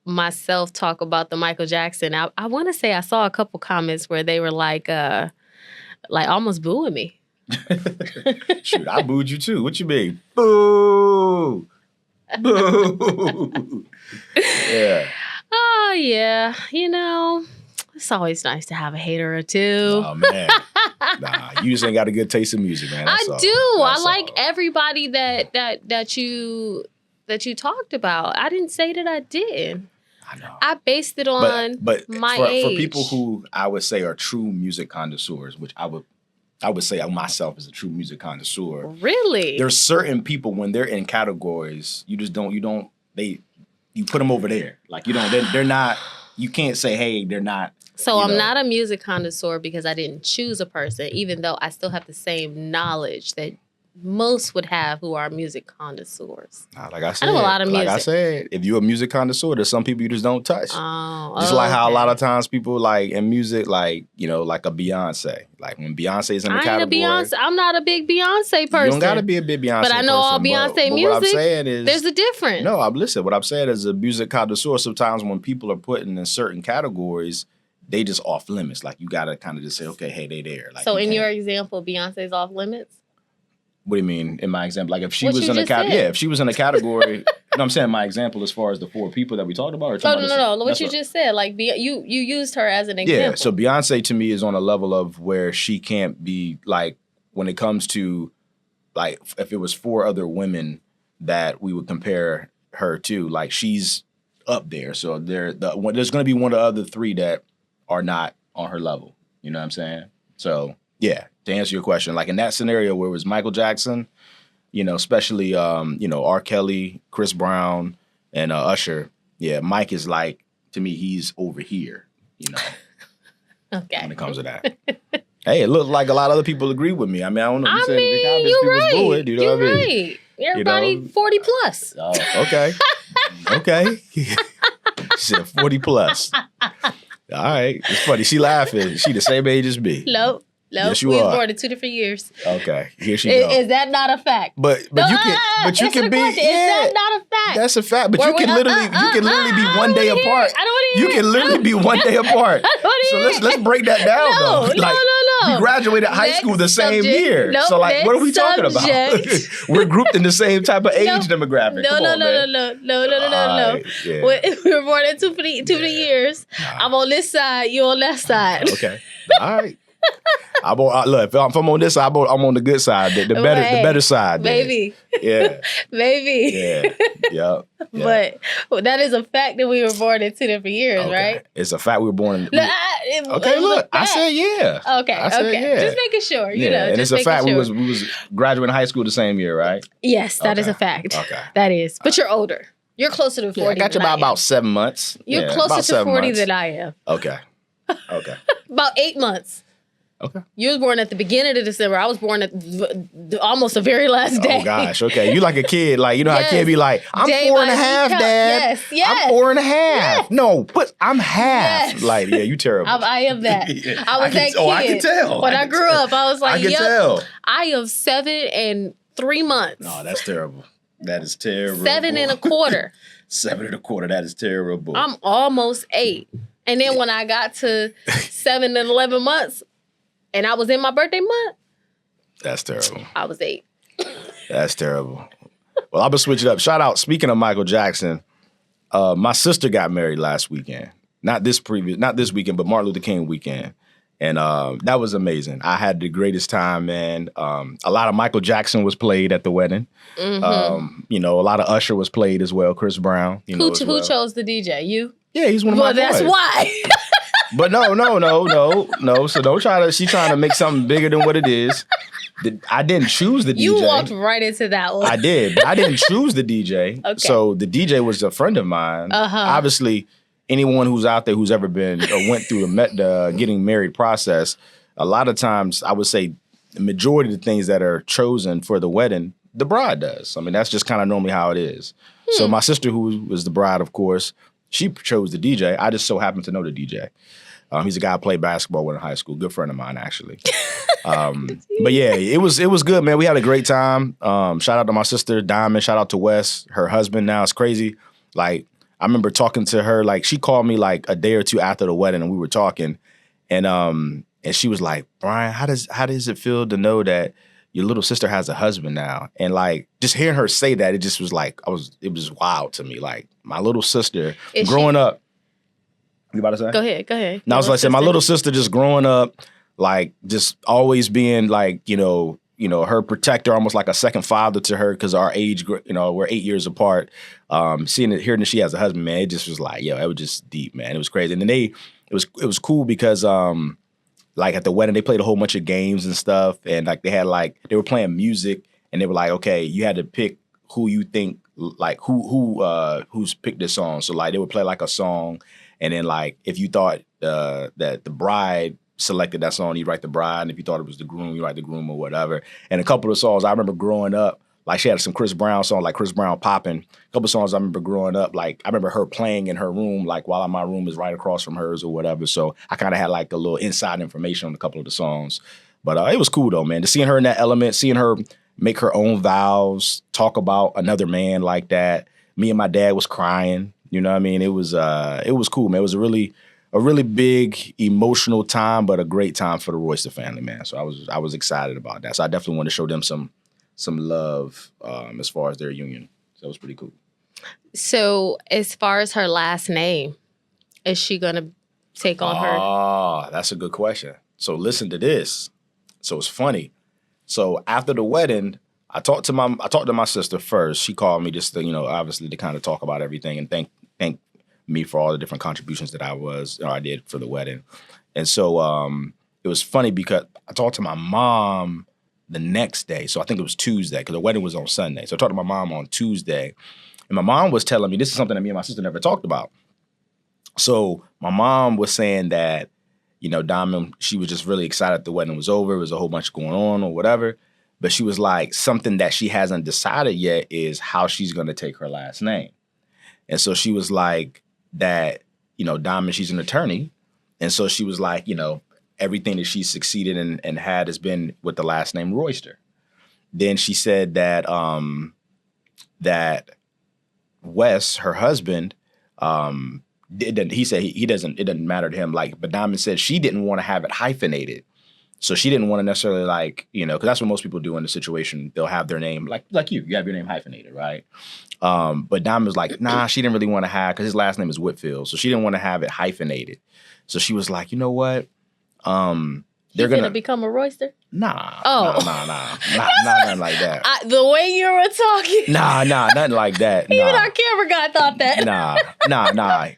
myself talk about the Michael Jackson. I want to say I saw a couple comments where they were like almost booing me. Shoot, I booed you too. What you mean? Boo! Boo! Yeah. Oh, yeah. It's always nice to have a hater or two. Oh, man. Nah, you just ain't got a good taste in music, man. That's all. Do. I like everybody that you talked about. I didn't say that I did. I know. I based it on my age. For people who I would say are true music connoisseurs, which I would say of myself as a true music connoisseur. Really? There's certain people when they're in categories, you put them over there. Like they're not. You can't say, hey, they're not. So I'm not a music connoisseur because I didn't choose a person, even though I still have the same knowledge that most would have who are music connoisseurs. Like I said, I know a lot of music. Like I said, if you're a music connoisseur, there's some people you just don't touch. Just like how a lot of times people like in music, like like a Beyonce. Like when Beyonce's in the category, I'm not a big Beyonce person. You don't gotta be a big Beyonce person. But I know all Beyonce music. What I'm saying is, there's a difference. No, listen. What I'm saying is, a music connoisseur. Sometimes when people are put in certain categories, they just off limits. Like you gotta kind of just say, okay, hey, they there. Like, so in your example, Beyonce's off limits. What do you mean in my example? Like if she was in a category, if she was in a category. No, I'm saying my example as far as the 4 people that we talked about. No. What you just said, like you used her as an example. Yeah. So Beyonce to me is on a level of where she can't be like when it comes to like if it was 4 other women that we would compare her to, like she's up there. So there's going to be one of the other 3 that are not on her level. You know what I'm saying? So yeah. To answer your question, like in that scenario where it was Michael Jackson, especially, R. Kelly, Chris Brown, and Usher, yeah, Mike is like, to me, he's over here, Okay. When it comes to that. Hey, it looks like a lot of other people agree with me. I mean, I don't know. You're right. You're right. Everybody 40 plus. Oh, okay. Okay. She said 40 plus. All right. It's funny. She laughing. She the same age as me. Nope. Yes, we were born in 2 different years. Okay, here she goes. Is that not a fact? But you can be. Yeah, is that not a fact? That's a fact. But you can literally be one day apart. I don't want to hear. You can literally be one day apart. So let's break that down though. No. We graduated high school the same year. So like, what are we talking about? We're grouped in the same type of age demographic. No. We were born in 2 different years. I'm on this side. You on that side. Okay. All right. Look, if I'm on this side, I'm on the good side, the better side, baby. Yeah, baby. Yeah. But that is a fact that we were born in 2 different years, right? It's a fact we were born in. Okay, look, I said yeah. Okay, yeah. Just making sure, and it's a fact we was graduating high school the same year, right? Yes, that is a fact. Okay, that is. But you're older. You're closer to 40. Yeah, I got you by about 7 months. You're closer to 40 than I am. Okay. About 8 months. Okay. You was born at the beginning of December. I was born at almost the very last day. Oh, gosh. Okay. You like a kid. Like, how a kid be like, I'm 4.5, Dad. Yes. I'm 4.5. Yes. No, but I'm half. Yes. Like, yeah, you terrible. I am that. I was that kid. Oh, I can tell. When I grew up, I was like, I can tell. I am 7 and 3 months. No, that's terrible. That is terrible. 7 and a quarter. 7 and a quarter. That is terrible. I'm almost 8. And then when I got to 7 and 11 months, and I was in my birthday month. That's terrible. I was 8. That's terrible. Well, I'm going to switch it up. Shout out, speaking of Michael Jackson, my sister got married last weekend. Not this weekend, but Martin Luther King weekend. And that was amazing. I had the greatest time, man. A lot of Michael Jackson was played at the wedding. Mm-hmm. A lot of Usher was played as well. Chris Brown. Who chose the DJ? You? Yeah, he's one of my boys. That's why. But no. So don't try to. She's trying to make something bigger than what it is. I didn't choose the DJ. You walked right into that one. I did, but I didn't choose the DJ. Okay. So the DJ was a friend of mine. Uh-huh. Obviously, anyone who's out there who's ever been or went through the getting married process, a lot of times I would say the majority of the things that are chosen for the wedding, the bride does. I mean, that's just kind of normally how it is. So my sister, who was the bride, of course, she chose the DJ. I just so happened to know the DJ. He's a guy I played basketball with in high school. Good friend of mine, actually. But yeah, it was good, man. We had a great time. Shout out to my sister, Diamond. Shout out to Wes, her husband now. It's crazy. Like, I remember talking to her. Like, she called me like a day or two after the wedding, and we were talking. And she was like, Bryan, how does it feel to know that your little sister has a husband now? And like, just hearing her say that, it just was like, it was wild to me. Like, my little sister growing up. You about to say? Go ahead. And I was like, my little sister just growing up, like, just always being like, her protector, almost like a second father to her, because our age, we're 8 years apart. Hearing that she has a husband, man, it just was like, it was just deep, man. It was crazy. And then it was cool because, like, at the wedding, they played a whole bunch of games and stuff, and like they were playing music, and they were like, okay, you had to pick who you think, like who's picked this song. So like they would play like a song. And then, like, if you thought that the bride selected that song, you write the bride. And if you thought it was the groom, you write the groom or whatever. And a couple of songs I remember growing up, like, she had some Chris Brown songs, like Chris Brown Poppin'. A couple of songs I remember growing up, like, I remember her playing in her room, like, while my room is right across from hers or whatever. So I kind of had, like, a little inside information on a couple of the songs. But it was cool, though, man. Just seeing her in that element, seeing her make her own vows, talk about another man like that. Me and my dad was crying. You know what I mean? It was cool, man. It was a really big emotional time, but a great time for the Royster family, man. So I was excited about that. So I definitely want to show them some love as far as their union. So it was pretty cool. So as far as her last name, is she gonna take on her? Oh, that's a good question. So listen to this. So it's funny. So after the wedding, I talked to my sister first. She called me just to, obviously to kind of talk about everything and thank me for all the different contributions that I did for the wedding. And so it was funny because I talked to my mom the next day. So I think it was Tuesday, because the wedding was on Sunday. So I talked to my mom on Tuesday, and my mom was telling me, this is something that me and my sister never talked about. So my mom was saying that, Diamond, she was just really excited the wedding was over. It was a whole bunch going on or whatever. But she was like, something that she hasn't decided yet is how she's going to take her last name. And so she was like that, Diamond, she's an attorney. And so she was like, everything that she's succeeded in and had has been with the last name Royster. Then she said that that Wes, her husband, he said it doesn't matter to him. Like, but Diamond said she didn't want to have it hyphenated. So she didn't want to necessarily, like, because that's what most people do in the situation. They'll have their name, like you have your name hyphenated, right? But Diamond was like, nah, she didn't really want to have, because his last name is Whitfield. So she didn't want to have it hyphenated. So she was like, you know what? They're going to become a Royster? Nah. Oh. Nah, nothing like that. The way you were talking. Nah, nothing like that. Even our camera guy thought that. Nah.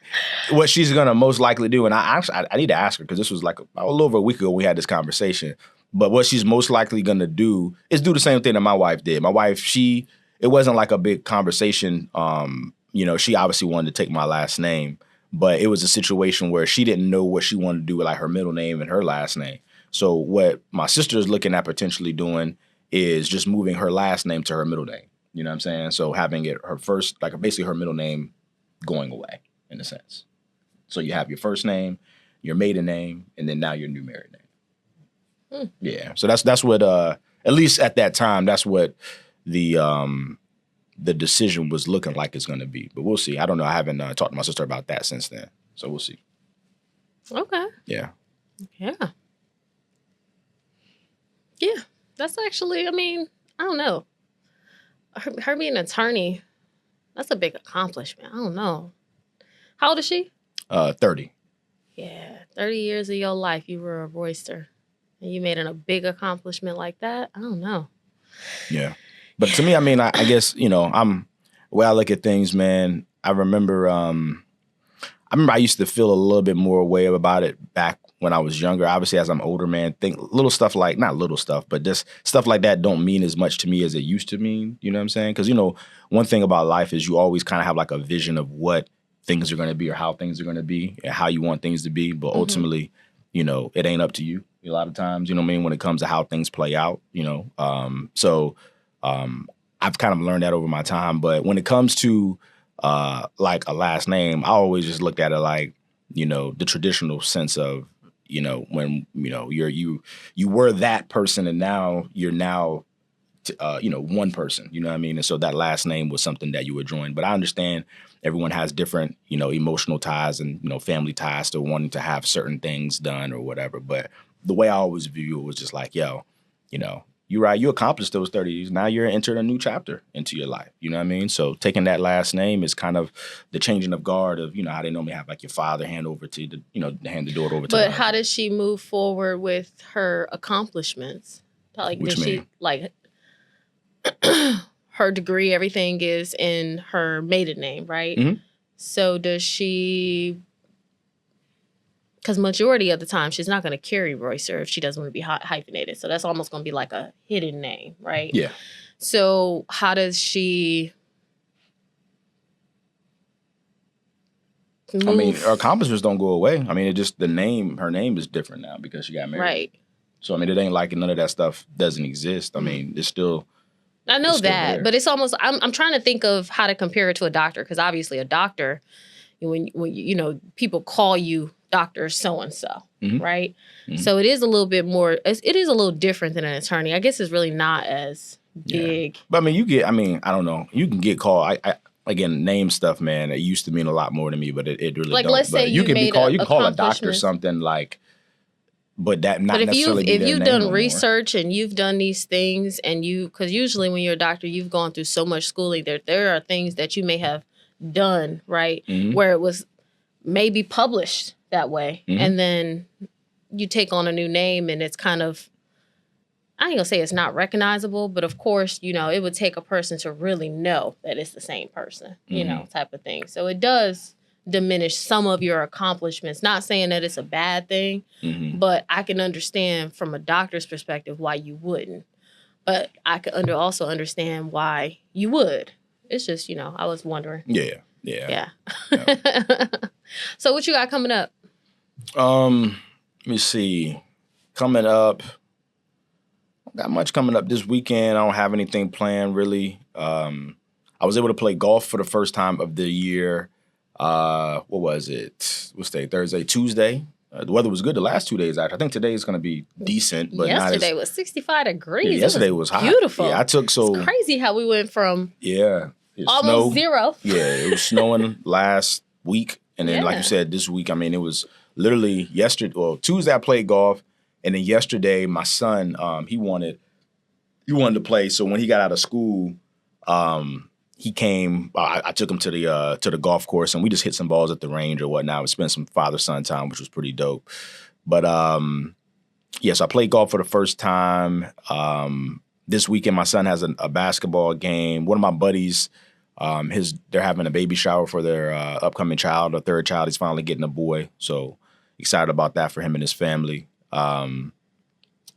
What she's going to most likely do, and I need to ask her, because this was like a little over a week ago we had this conversation, but what she's most likely going to do is do the same thing that my wife did. My wife, it wasn't like a big conversation. She obviously wanted to take my last name, but it was a situation where she didn't know what she wanted to do with, like, her middle name and her last name. So what my sister is looking at potentially doing is just moving her last name to her middle name. You know what I'm saying? So having it her first, like, basically her middle name going away, in a sense. So you have your first name, your maiden name, and then now your new married name. Yeah. So that's what at least at that time, that's what the decision was looking like it's going to be. But we'll see. I don't know. I haven't talked to my sister about that since then. So we'll see. Okay. Yeah. Yeah, that's actually, I don't know. Her being an attorney, that's a big accomplishment. I don't know. How old is she? 30. Yeah, 30 years of your life, you were a Royster. And you made it a big accomplishment like that? I don't know. Yeah. But to me, I guess, the way I look at things, man, I remember I used to feel a little bit more way about it back when I was younger. Obviously, as I'm older, man, think little stuff like, not little stuff, but just stuff like that don't mean as much to me as it used to mean. You know what I'm saying? Because, one thing about life is you always kind of have like a vision of what things are going to be or how things are going to be and how you want things to be. But ultimately, you know, it ain't up to you a lot of times, you know what I mean, when it comes to how things play out, you know. I've kind of learned that over my time. But when it comes to like a last name, I always just looked at it like, you know, the traditional sense of, you know, when, you know, you were that person and now you're now, you know, one person, you know what I mean? And so that last name was something that you would join. But I understand everyone has different, you know, emotional ties and, you know, family ties to wanting to have certain things done or whatever. But the way I always view it was just like, yo, you know, you're right, you accomplished those 30 years. Now you're entering a new chapter into your life. You know what I mean? So taking that last name is kind of the changing of guard of, you know, how they normally have like your father hand over to the, you know, hand the daughter over to. But how does she move forward with her accomplishments? Like, did she like her degree, everything is in her maiden name, right? Mm-hmm. So does she, because majority of the time she's not going to carry Roycer if she doesn't want to be hyphenated. So that's almost going to be like a hidden name, right? Yeah. So how does she move? I mean, her accomplishments don't go away. I mean, it just her name is different now because she got married. Right. So, I mean, it ain't like none of that stuff doesn't exist. I mean, it's still... I know that, but it's almost, I'm trying to think of how to compare it to a doctor, because obviously a doctor, when you know, people call you Dr. So-and-so, right? Mm-hmm. So it is a little bit more, it is a little different than an attorney. I guess it's really not as big. Yeah. But I mean, I don't know. You can get called, again, name stuff, man, it used to mean a lot more to me, but it really like, don't. Let's say you can call a doctor something like, but that not necessarily if you've done research and you've done these things and because usually when you're a doctor, you've gone through so much schooling, there are things that you may have done, right? Mm-hmm. Where it was maybe published that way. Mm-hmm. And then you take on a new name and it's kind of, I ain't gonna say it's not recognizable, but of course, you know, it would take a person to really know that it's the same person, you know, type of thing. So it does diminish some of your accomplishments. Not saying that it's a bad thing, but I can understand from a doctor's perspective why you wouldn't. But I could also understand why you would. It's just, you know, I was wondering. Yeah. So what you got coming up? Let me see. Coming up, not much coming up this weekend. I don't have anything planned really. I was able to play golf for the first time of the year. What was it? What's day? Thursday, Tuesday. The weather was good the last 2 days. I think today is going to be decent, but yesterday was 65 degrees. Yeah, yesterday was hot. Beautiful. Yeah, It's crazy how we went from almost zero. Yeah, it was snowing last week, and then like you said, this week. I mean, it was literally yesterday. Well, Tuesday I played golf, and then yesterday my son he wanted to play. So when he got out of school, he came. I took him to the golf course, and we just hit some balls at the range or whatnot. We spent some father-son time, which was pretty dope. But so I played golf for the first time. This weekend, my son has a basketball game. One of my buddies, they're having a baby shower for their upcoming child, a third child. He's finally getting a boy, so excited about that for him and his family. Let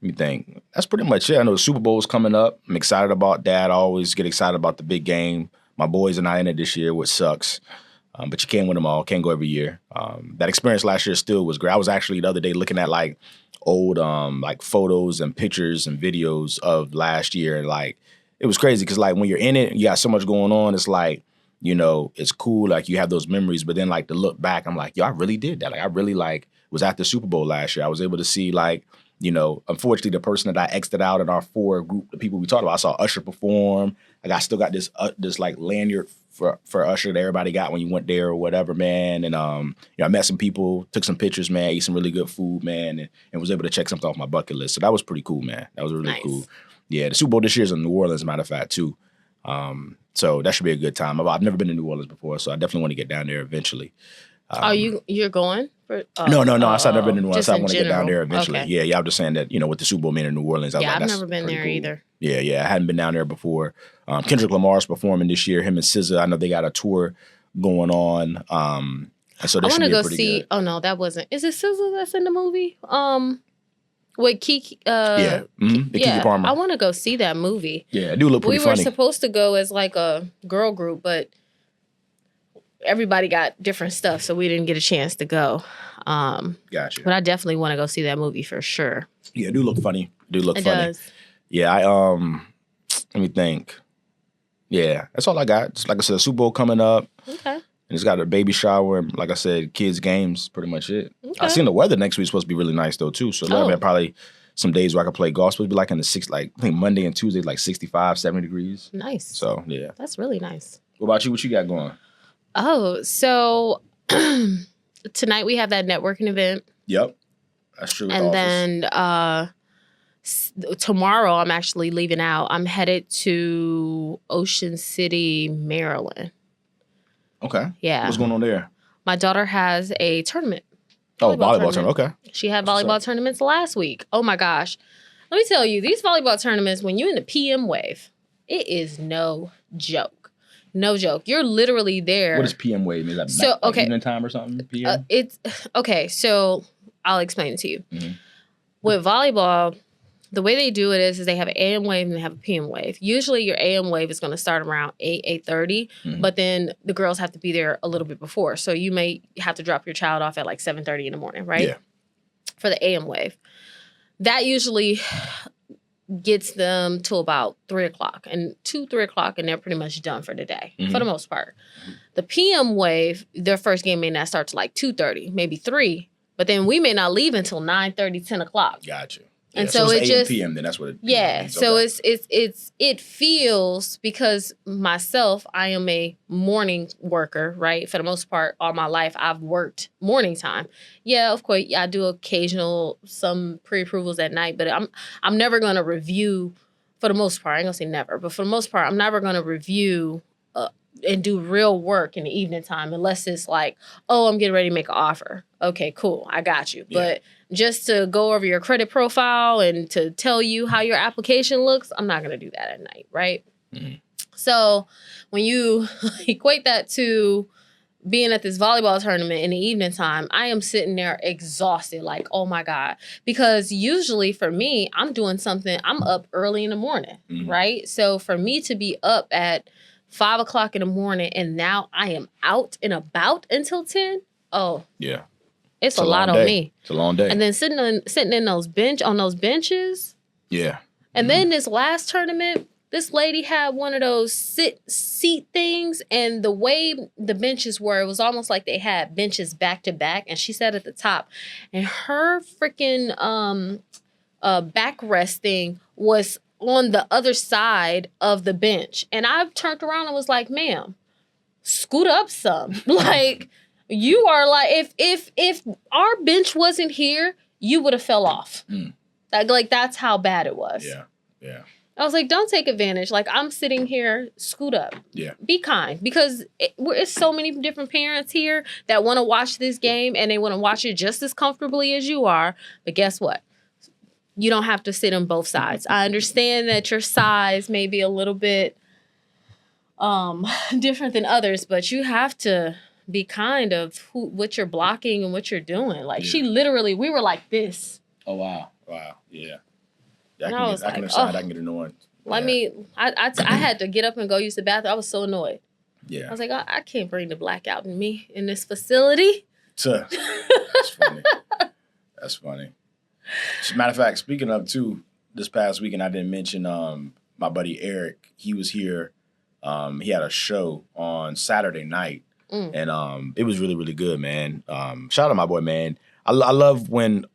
me think. That's pretty much it. I know the Super Bowl is coming up. I'm excited about that. I always get excited about the big game. My boys are not in it this year, which sucks. But you can't win them all. Can't go every year. That experience last year still was great. I was actually the other day looking at like old like photos and pictures and videos of last year. And like, it was crazy because like when you're in it, you got so much going on. It's like, you know, it's cool. Like you have those memories. But then like to look back, I'm like, yo, I really did that. Like I really like was at the Super Bowl last year. I was able to see like, you know, unfortunately, the person that I exited out in our four group, the people we talked about, I saw Usher perform. Like I still got this like lanyard for Usher that everybody got when you went there or whatever, man. And you know, I met some people, took some pictures, man, ate some really good food, man, and was able to check something off my bucket list. So that was pretty cool, man. That was really cool. Yeah, the Super Bowl this year is in New Orleans, as a matter of fact, too. So that should be a good time. I've never been to New Orleans before, so I definitely want to get down there eventually. You're going? No. I said I've never been to New Orleans. I want to get down there eventually. Okay. Yeah. I'm just saying that, you know, with the Super Bowl being in New Orleans. I've never been there either. Yeah. I hadn't been down there before. Kendrick Lamar's performing this year. Him and SZA. I know they got a tour going on. And so this should be pretty good. Oh no, that wasn't. Is it SZA that's in the movie? With Kiki. Kiki Palmer. I want to go see that movie. Yeah, it do look pretty funny. We were supposed to go as like a girl group, but everybody got different stuff, so we didn't get a chance to go. Gotcha. But I definitely want to go see that movie for sure. Yeah, it do look funny. It does. Yeah, let me think. Yeah, that's all I got. Just like I said, Super Bowl coming up. Okay. And it's got a baby shower and, like I said, kids' games, pretty much it. Okay. I seen the weather next week is supposed to be really nice, though, too. So there'll be probably some days where I can play golf. It's supposed to be like in the I think Monday and Tuesday, like 65, 70 degrees. Nice. So, yeah. That's really nice. What about you? What you got going? Oh, so tonight we have that networking event. Yep. That's true. And then tomorrow I'm actually leaving out. I'm headed to Ocean City, Maryland. Okay. Yeah. What's going on there? My daughter has a tournament. Volleyball tournament. Okay. She had volleyball tournaments last week. Oh my gosh. Let me tell you, these volleyball tournaments, when you're in the PM wave, it is no joke. No joke. You're literally there. What is PM wave? Is that evening time or something? PM? It's okay. So I'll explain it to you. Mm-hmm. With volleyball, the way they do it is they have an AM wave and they have a PM wave. Usually your AM wave is going to start around 8:30, but then the girls have to be there a little bit before. So you may have to drop your child off at like 7:30 in the morning, right? Yeah. For the AM wave. That usually gets them to about 3 o'clock and 3 o'clock, and they're pretty much done for the day, for the most part. The PM wave, their first game may not start till like 2:30, maybe 3, but then we may not leave until 9:30, 10 o'clock. Gotcha. And so it just PM, then that's what it means. So it feels, because myself, I am a morning worker, right? For the most part, all my life I've worked morning time. Yeah, of course, I do some pre-approvals at night, but I'm never going to review, for the most part. I ain't gonna say never, but for the most part, I'm never going to review and do real work in the evening time unless it's like, oh, I'm getting ready to make an offer. Okay, cool, I got you. Yeah. But just to go over your credit profile and to tell you how your application looks, I'm not going to do that at night, right? Mm-hmm. So when you equate that to being at this volleyball tournament in the evening time, I am sitting there exhausted, like, oh my God. Because usually for me, I'm doing something, I'm up early in the morning, right? So for me to be up at 5 o'clock in the morning and now I am out and about until 10, yeah. It's a lot on me. It's a long day. And then sitting in those benches. Yeah. And then this last tournament, this lady had one of those seat things, and the way the benches were, it was almost like they had benches back to back, and she sat at the top, and her freaking backrest thing was on the other side of the bench. And I turned around and was like, ma'am, scoot up some. Like, you are like, if our bench wasn't here, you would have fell off. Like that's how bad it was. Yeah, yeah. I was like, don't take advantage. Like, I'm sitting here, scoot up. Yeah. Be kind, because it's so many different parents here that want to watch this game, and they want to watch it just as comfortably as you are. But guess what? You don't have to sit on both sides. I understand that your size may be a little bit different than others, but you have to be kind of what you're blocking and what you're doing. Like, she literally, we were like this. Oh, wow. Wow. Yeah. I can get annoyed. I had to get up and go use the bathroom. I was so annoyed. Yeah. I was like, I can't bring the blackout in me in this facility. That's funny. That's funny. As a matter of fact, speaking of, too, this past weekend, I didn't mention my buddy Eric. He was here. He had a show on Saturday night. And it was really, really good, man. Shout out to my boy, man. I love when,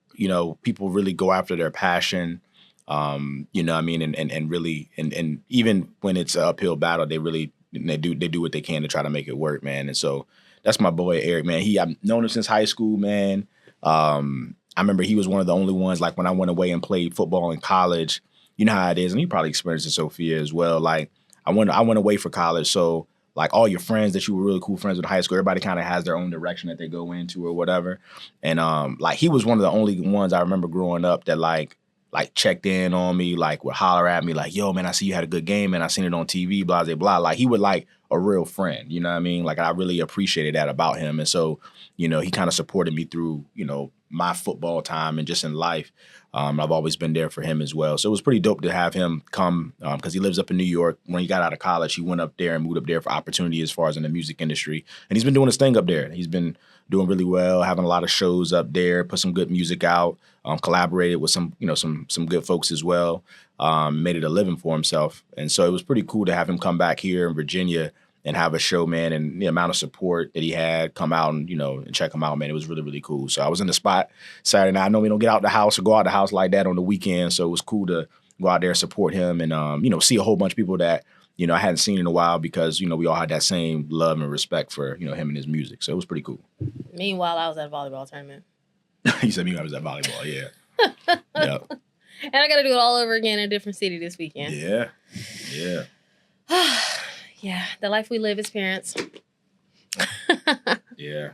people really go after their passion, you know what I mean? And really, and even when it's an uphill battle, they do what they can to try to make it work, man. And so that's my boy, Eric, man. I've known him since high school, man. I remember he was one of the only ones, like when I went away and played football in college, you know how it is. And you probably experienced it, Sophia, as well. Like I went away for college. So like all your friends that you were really cool friends with in high school, everybody kind of has their own direction that they go into or whatever. And like he was one of the only ones I remember growing up that like checked in on me, like would holler at me like, yo, man, I see you had a good game and I seen it on TV, blah, blah, blah. Like he would like a real friend, you know what I mean? Like I really appreciated that about him. And so, he kind of supported me through, my football time and just in life. I've always been there for him as well. So it was pretty dope to have him come because he lives up in New York. When he got out of college, he went up there and moved up there for opportunity as far as in the music industry. And he's been doing his thing up there. He's been doing really well, having a lot of shows up there, put some good music out, collaborated with some good folks as well, made it a living for himself. And so it was pretty cool to have him come back here in Virginia and have a show, man, and the amount of support that he had come out and, and check him out, man. It was really, really cool. So I was in the spot Saturday night. I know we don't get out the house or go out the house like that on the weekend. So it was cool to go out there and support him and, see a whole bunch of people that, I hadn't seen in a while because, we all had that same love and respect for, him and his music. So it was pretty cool. Meanwhile, I was at a volleyball tournament. You said meanwhile I was at volleyball, yeah. Yep. And I got to do it all over again in a different city this weekend. Yeah. Yeah, the life we live as parents. Yeah.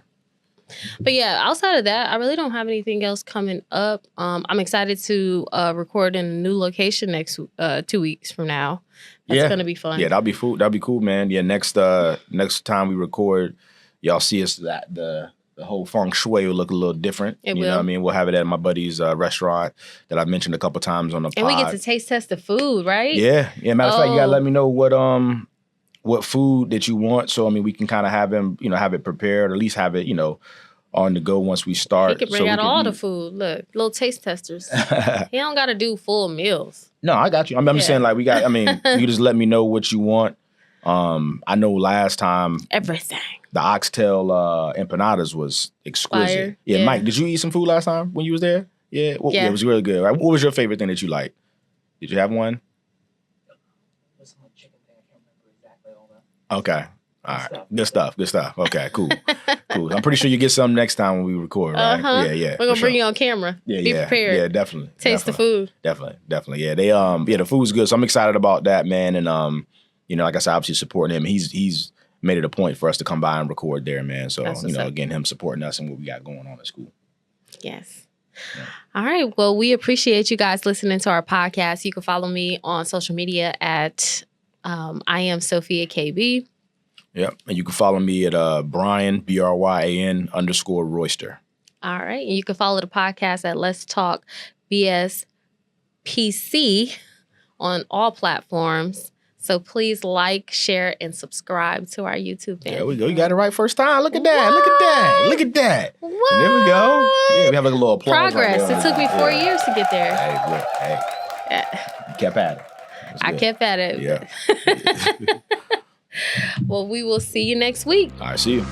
But yeah, outside of that, I really don't have anything else coming up. I'm excited to record in a new location next 2 weeks from now. That's gonna be fun. Yeah, that'll be cool, man. Yeah, next time we record, y'all see us the whole feng shui will look a little different. It will. You know what I mean? We'll have it at my buddy's restaurant that I mentioned a couple times on the pod. And we get to taste test the food, right? Yeah. Matter of fact, you gotta let me know what food that you want. So, we can kind of have him, have it prepared, or at least have it, on the go once we start. He can bring out all the food. Look, little taste testers. He don't got to do full meals. No, I got you. I'm just saying, like, you just let me know what you want. I know last time. Everything. The oxtail empanadas was exquisite. Fire. Yeah, Mike, did you eat some food last time when you was there? Yeah? Yeah, it was really good. Right? What was your favorite thing that you liked? Did you have one? Okay. All right. Good stuff. Okay, cool. I'm pretty sure you get some next time when we record, right? Yeah. We're going to bring you on camera. Yeah, Be prepared. Yeah, definitely. Taste the food. Definitely. Yeah, the food's good. So I'm excited about that, man. And, like I said, obviously supporting him. He's made it a point for us to come by and record there, man. So, again, him supporting us and what we got going on at school. Yes. Yeah. All right. Well, we appreciate you guys listening to our podcast. You can follow me on social media at I am Sofia KB. Yep. And you can follow me at Bryan, BRYAN _Royster. All right. And you can follow the podcast at Let's Talk BS PC on all platforms. So please like, share, and subscribe to our YouTube channel. There we go. You got it right first time. Look at that. Look at that. What? There we go. Yeah, we have like a little applause. Progress. Right, it took me 4 years to get there. Hey, look. You kept at it. I kept at it. Yeah. Well, we will see you next week. All right, see you.